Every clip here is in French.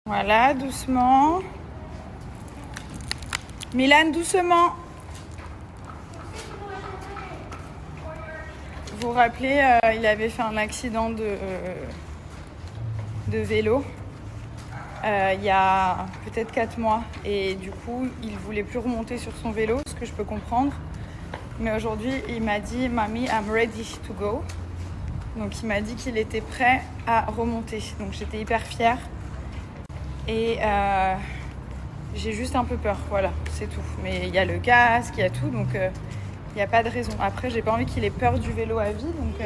Voilà, doucement. Milan, doucement. Vous vous rappelez, il avait fait un accident de vélo il y a peut-être 4 mois. Et du coup, il voulait plus remonter sur son vélo, ce que je peux comprendre. Mais aujourd'hui, il m'a dit « Mommy, I'm ready to go ». Donc, il m'a dit qu'il était prêt à remonter. Donc, j'étais hyper fière. Et j'ai juste un peu peur, voilà, c'est tout. Mais il y a le casque, il y a tout, donc il n'y a pas de raison. Après, j'ai pas envie qu'il ait peur du vélo à vie, donc...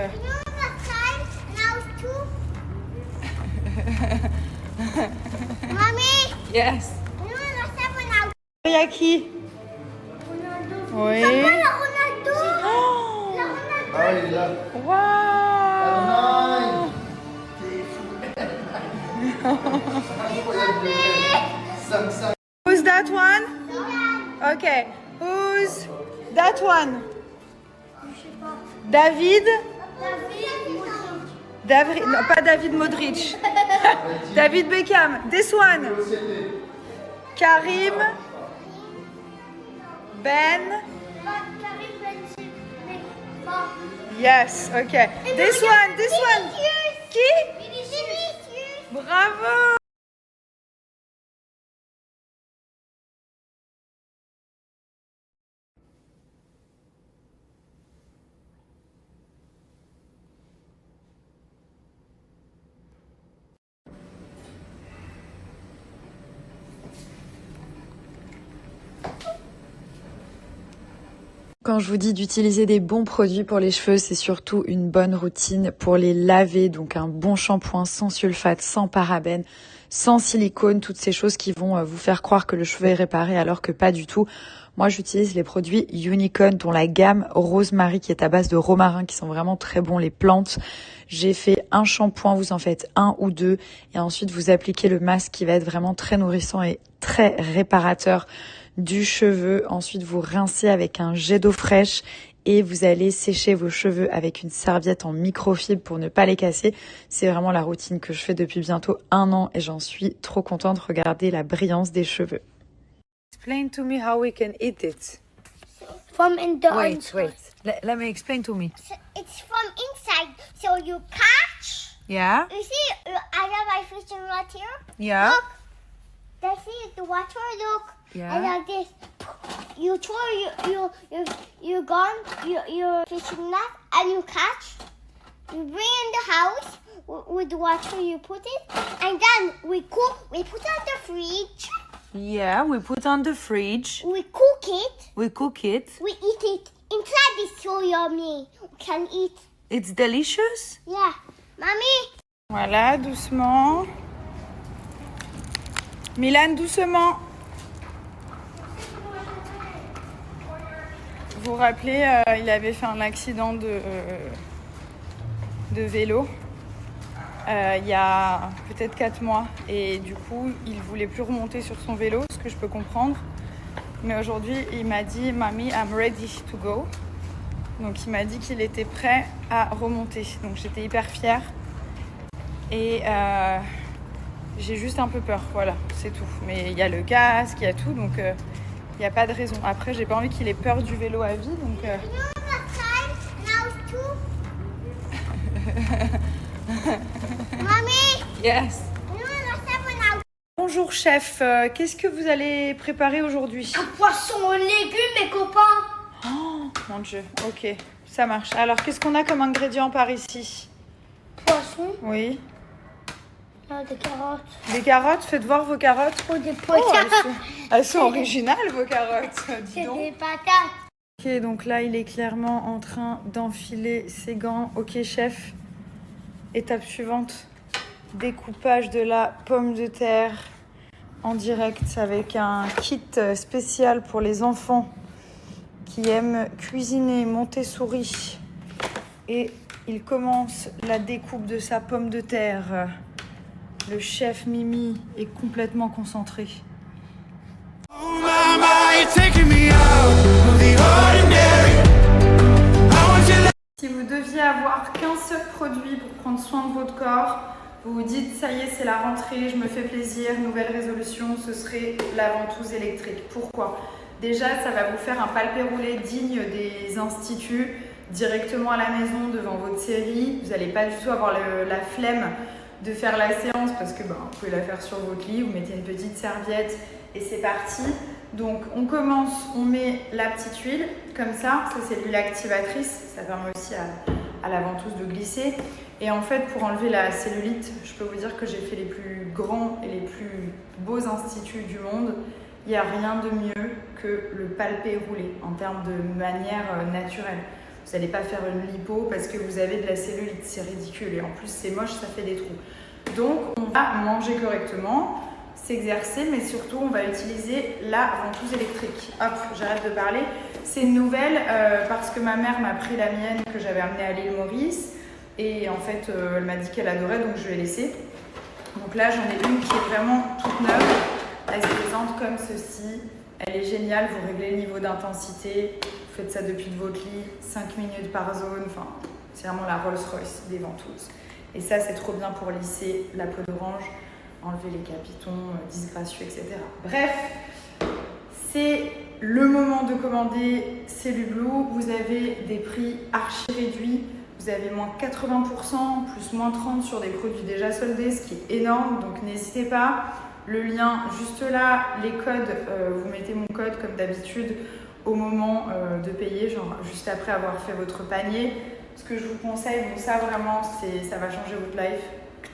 Mommy! Yes! Il y a qui? Oui. Ronaldo! Oh! Ah, il est là. Waouh! Who's that one? Okay. Who's that one? David? David, non, pas David Modric. David Beckham. This one. Karim. Ben. Yes, okay. This one. Qui? Bravo! Quand je vous dis d'utiliser des bons produits pour les cheveux, c'est surtout une bonne routine pour les laver. Donc un bon shampoing sans sulfate, sans parabènes, sans silicone, toutes ces choses qui vont vous faire croire que le cheveu est réparé alors que pas du tout. Moi, j'utilise les produits Unicorn, dont la gamme Rosemary qui est à base de romarin, qui sont vraiment très bons, les plantes. J'ai fait un shampoing, vous en faites 1 ou 2, et ensuite vous appliquez le masque qui va être vraiment très nourrissant et très réparateur du cheveu. Ensuite, vous rincez avec un jet d'eau fraîche et vous allez sécher vos cheveux avec une serviette en microfibre pour ne pas les casser. C'est vraiment la routine que je fais depuis bientôt 1 an et j'en suis trop contente. Regardez la brillance des cheveux. Explain to me how we can eat it. From in the Wait. Let me explain to me. It's from inside. So you catch. Yeah? You see, I have my fishing rod here. Yeah? Look. They see the water. Look. Yeah. And like this. You throw your gun, your fishing net, and you catch. You bring in the house with the water. You put it, and then we cook. We put it on the fridge. Yeah, we put on the fridge. We cook it. We cook it. We eat it. Inside is so yummy. We can eat. It's delicious. Yeah. Mommy. Voilà, doucement. Milan, doucement. Vous vous rappelez, il avait fait un accident de vélo il y a peut-être 4 mois. Et du coup, il voulait plus remonter sur son vélo, ce que je peux comprendre. Mais aujourd'hui, il m'a dit « Mommy, I'm ready to go ». Donc, il m'a dit qu'il était prêt à remonter. Donc, j'étais hyper fière. Et j'ai juste un peu peur, voilà, c'est tout. Mais il y a le casque, il y a tout, donc il n'y a pas de raison. Après, j'ai pas envie qu'il ait peur du vélo à vie, donc... Mommy. Yes. Bonjour chef, qu'est-ce que vous allez préparer aujourd'hui? Un poisson aux légumes, mes copains. Oh mon dieu, ok, ça marche. Alors, qu'est-ce qu'on a comme ingrédients par ici? Poisson. Oui. Là, des carottes. Des carottes, faites voir vos carottes. Oh, des Oh, patates. elles sont originales vos carottes, dis C'est donc. des patates. Ok, donc là, il est clairement en train d'enfiler ses gants. Ok, chef. Étape suivante. Découpage de la pomme de terre en direct avec un kit spécial pour les enfants qui aiment cuisiner Montessori. Et il commence la découpe de sa pomme de terre. Le chef Mimi est complètement concentré. Si vous deviez avoir qu'un seul produit pour prendre soin de votre corps, vous vous dites ça y est, c'est la rentrée, je me fais plaisir, nouvelle résolution, ce serait la ventouse électrique. Pourquoi? Déjà, ça va vous faire un palpé-roulé digne des instituts, directement à la maison devant votre série. Vous n'allez pas du tout avoir la flemme de faire la séance parce que vous pouvez la faire sur votre lit, vous mettez une petite serviette et c'est parti. Donc on commence, on met la petite huile comme ça c'est l'huile activatrice, ça permet aussi à la ventouse de glisser. Et en fait, pour enlever la cellulite, je peux vous dire que j'ai fait les plus grands et les plus beaux instituts du monde. Il n'y a rien de mieux que le palpé roulé en termes de manière naturelle. Vous n'allez pas faire une lipo parce que vous avez de la cellulite, c'est ridicule. Et en plus, c'est moche, ça fait des trous. Donc, on va manger correctement, s'exercer, mais surtout, on va utiliser la ventouse électrique. Hop, j'arrête de parler. C'est une nouvelle parce que ma mère m'a pris la mienne que j'avais amenée à l'île Maurice. Et en fait, elle m'a dit qu'elle adorait, donc je l'ai laissée. Donc là, j'en ai une qui est vraiment toute neuve. Elle se présente comme ceci. Elle est géniale, vous réglez le niveau d'intensité. Vous faites ça depuis votre lit, 5 minutes par zone. Enfin, c'est vraiment la Rolls-Royce des ventouses. Et ça, c'est trop bien pour lisser la peau d'orange, enlever les capitons disgracieux, etc. Bref, c'est le moment de commander Cellublue. Vous avez des prix archi réduits. Vous avez moins 80%, plus moins 30% sur des produits déjà soldés, ce qui est énorme. Donc n'hésitez pas. Le lien juste là, les codes, vous mettez mon code comme d'habitude au moment de payer, genre juste après avoir fait votre panier. Ce que je vous conseille, donc ça vraiment, ça va changer votre life.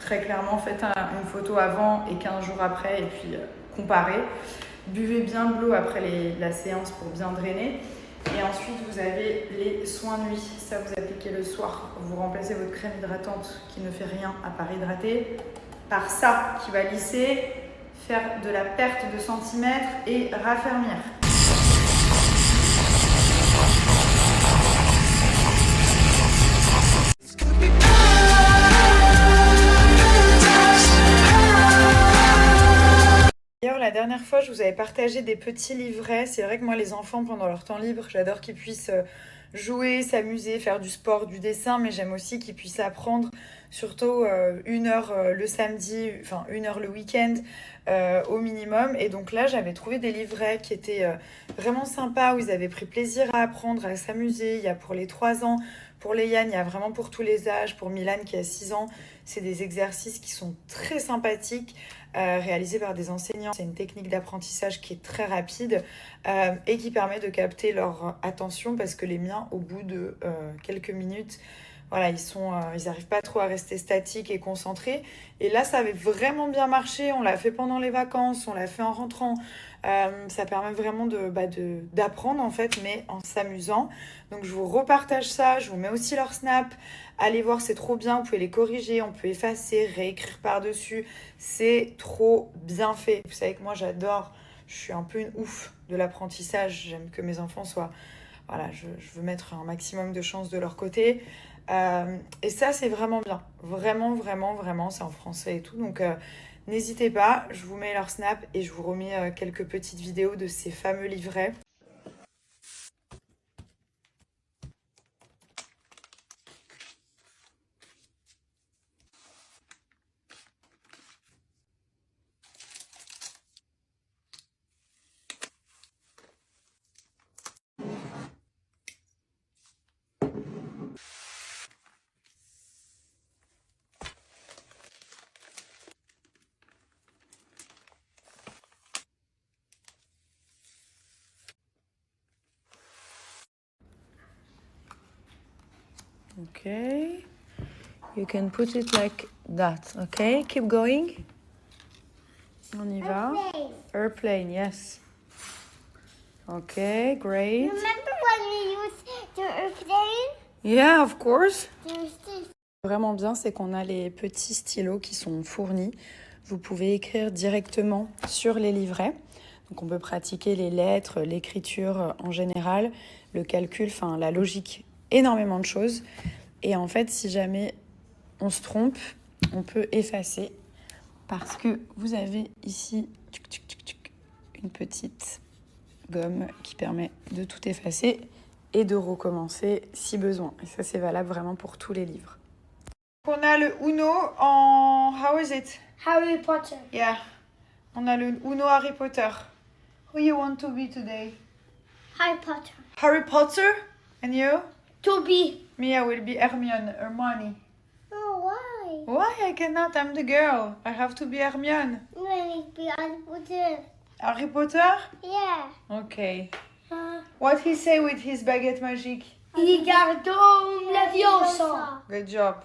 Très clairement, faites une photo avant et 15 jours après et puis comparez. Buvez bien de l'eau après la séance pour bien drainer. Et ensuite, vous avez les soins nuit. Ça, vous appliquez le soir. Vous remplacez votre crème hydratante qui ne fait rien à part hydrater par ça qui va lisser, faire de la perte de centimètres et raffermir. D'ailleurs, la dernière fois, je vous avais partagé des petits livrets. C'est vrai que moi, les enfants, pendant leur temps libre, j'adore qu'ils puissent jouer, s'amuser, faire du sport, du dessin, mais j'aime aussi qu'ils puissent apprendre, surtout 1 heure le samedi, enfin 1 heure le week-end au minimum. Et donc là, j'avais trouvé des livrets qui étaient vraiment sympas, où ils avaient pris plaisir à apprendre, à s'amuser. Il y a pour les 3 ans, pour les Yann, il y a vraiment pour tous les âges. Pour Milan qui a 6 ans, c'est des exercices qui sont très sympathiques. Réalisé par des enseignants. C'est une technique d'apprentissage qui est très rapide et qui permet de capter leur attention parce que les miens, au bout de quelques minutes, voilà, ils n'arrivent pas trop à rester statiques et concentrés. Et là, ça avait vraiment bien marché. On l'a fait pendant les vacances, on l'a fait en rentrant. Ça permet vraiment d'apprendre en fait, mais en s'amusant. Donc je vous repartage ça, je vous mets aussi leur snap. Allez voir, c'est trop bien, vous pouvez les corriger, on peut effacer, réécrire par-dessus. C'est trop bien fait. Vous savez que moi j'adore, je suis un peu une ouf de l'apprentissage. J'aime que mes enfants soient... Voilà, je veux mettre un maximum de chances de leur côté. Et ça, c'est vraiment bien. Vraiment, vraiment, vraiment, c'est en français et tout. Donc, n'hésitez pas, je vous mets leur snap et je vous remets quelques petites vidéos de ces fameux livrets. Okay, you can put it like that. Okay, keep going. On y va. Airplane, yes. Okay, great. Remember when we used the airplane? Yeah, of course. There's this. Vraiment bien, c'est qu'on a les petits stylos qui sont fournis. Vous pouvez écrire directement sur les livrets. Donc on peut pratiquer les lettres, l'écriture en général, le calcul, enfin la logique, énormément de choses. Et en fait, si jamais on se trompe, on peut effacer parce que vous avez ici une petite gomme qui permet de tout effacer et de recommencer si besoin. Et ça, c'est valable vraiment pour tous les livres. On a le Uno en... How is it? Harry Potter. Yeah. On a le Uno Harry Potter. Who you want to be today? Harry Potter. Harry Potter? And you? To be. Me, I will be Hermione. Oh, why? Why I cannot? I'm the girl. I have to be Hermione. When it be Harry Potter. Harry Potter? Yeah. Okay. What he say with his baguette magique? Ricardo Leviosa. Good job.